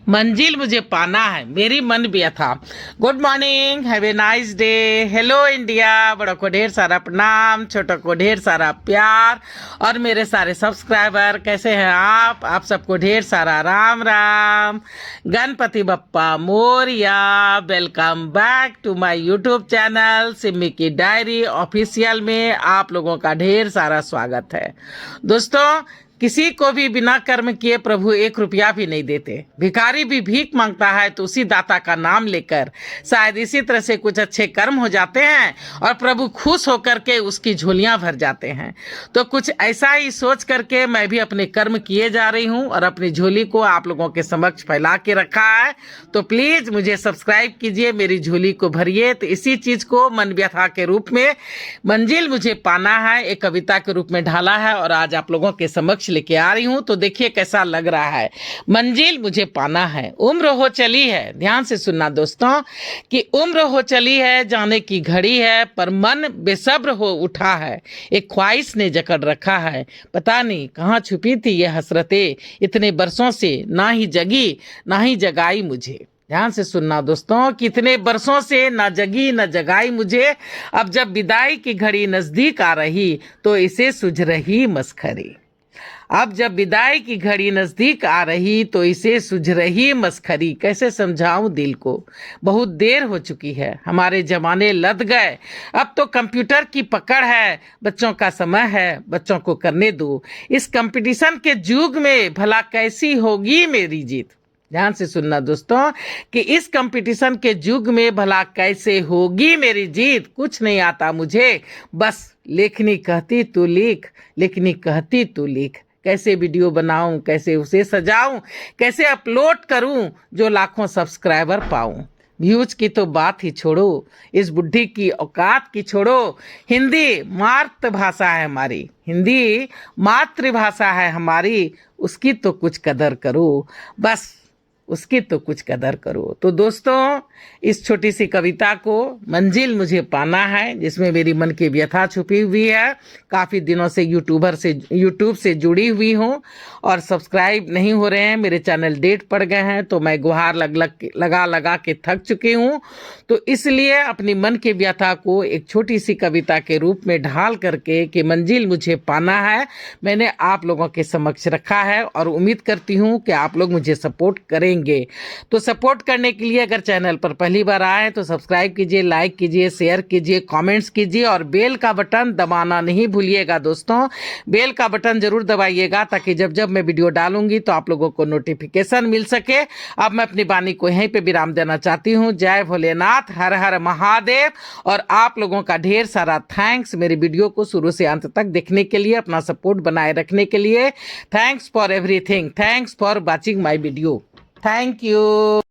मंजिल मुझे पाना है, मेरी मन व्यथा। Good morning, have a nice day. Hello India. बड़ों को ढेर सारा प्रणाम, छोटों को ढेर सारा प्यार। और मेरे सारे सब्सक्राइबर कैसे हैं आप सबको ढेर सारा Ram Ram. Ganpati Bappa Morya. Welcome back to my YouTube channel Simi की डायरी ऑफिशियल में आप लोगों का ढेर सारा स्वागत है। दोस्तों, किसी को भी बिना कर्म किए प्रभु 1 रुपया भी नहीं देते। भिखारी भी भीख मांगता है तो उसी दाता का नाम लेकर शायद इसी तरह से कुछ अच्छे कर्म हो जाते हैं और प्रभु खुश होकर के उसकी झोलियां भर जाते हैं। तो कुछ ऐसा ही सोच करके मैं भी अपने कर्म किए जा रही हूं और अपनी झोली को आप लोगों के समक्ष फैला के रखा है। तो प्लीज मुझे सब्सक्राइब कीजिए, मेरी झोली को भरिए। तो इसी चीज को मन व्यथा के रूप में मंजिल मुझे पाना है एक कविता के रूप में ढाला है और आज आप लोगों के समक्ष लेके आ रही हूं। तो देखिए कैसा लग रहा है। मंजिल मुझे पाना है, उम्र हो चली है। ध्यान से सुनना दोस्तों कि उम्र हो चली है, जाने की घड़ी है, पर मन बेसब्र हो उठा है। एक ख्वाहिश ने जकड़ रखा है, पता नहीं कहाँ छुपी थी ये हसरतें। इतने बरसों से ना ही जगी ना ही जगाई मुझे। ध्यान से सुनना दोस्तों, कितने बरसों से न जगी न जगाई मुझे। अब जब विदाई की घड़ी नजदीक आ रही तो इसे सुझ रही मस्खरी। अब जब विदाई की घड़ी नजदीक आ रही तो इसे सुझ रही मस्खरी। कैसे समझाऊं दिल को, बहुत देर हो चुकी है, हमारे जमाने लद गए। अब तो कंप्यूटर की पकड़ है, बच्चों का समय है, बच्चों को करने दो। इस कंपटीशन के युग में भला कैसी होगी मेरी जीत। ध्यान से सुनना दोस्तों कि इस कंपटीशन के युग में भला कैसे होगी मेरी जीत। कुछ नहीं आता मुझे, बस लेखनी कहती तू लिख, लेखनी कहती तू लिख। कैसे वीडियो बनाऊं, कैसे उसे सजाऊं, कैसे अपलोड करूं जो लाखों सब्सक्राइबर पाऊं। व्यूज की तो बात ही छोड़ो, इस बुढ़ी की औकात की छोड़ो। हिंदी मातृभाषा है हमारी, हिंदी मातृभाषा है हमारी, उसकी तो कुछ कदर करो, बस उसकी तो कुछ कदर करो। तो दोस्तों, इस छोटी सी कविता को मंजिल मुझे पाना है, जिसमें मेरी मन की व्यथा छुपी हुई है। काफ़ी दिनों से यूट्यूब से जुड़ी हुई हूँ और सब्सक्राइब नहीं हो रहे हैं, मेरे चैनल डेट पड़ गए हैं। तो मैं गुहार लगा के थक चुकी हूँ। तो इसलिए अपनी मन की व्यथा को एक छोटी सी कविता के रूप में ढाल करके कि मंजिल मुझे पाना है, मैंने आप लोगों के समक्ष रखा है और उम्मीद करती हूँ कि आप लोग मुझे सपोर्ट करेंगे। तो सपोर्ट करने के लिए अगर चैनल पर पहली बार आए तो सब्सक्राइब कीजिए, लाइक कीजिए, शेयर कीजिए, कमेंट्स कीजिए और बेल का बटन दबाना नहीं भूलिएगा दोस्तों। बेल का बटन जरूर दबाइएगा ताकि जब जब मैं वीडियो डालूंगी तो आप लोगों को नोटिफिकेशन मिल सके। अब मैं अपनी वाणी को यहीं पे विराम देना चाहती हूँ। जय भोलेनाथ, हर हर महादेव। और आप लोगों का ढेर सारा थैंक्स मेरे वीडियो को शुरू से अंत तक देखने के लिए, अपना सपोर्ट बनाए रखने के लिए। Thanks for everything, thanks for watching my video. Thank you.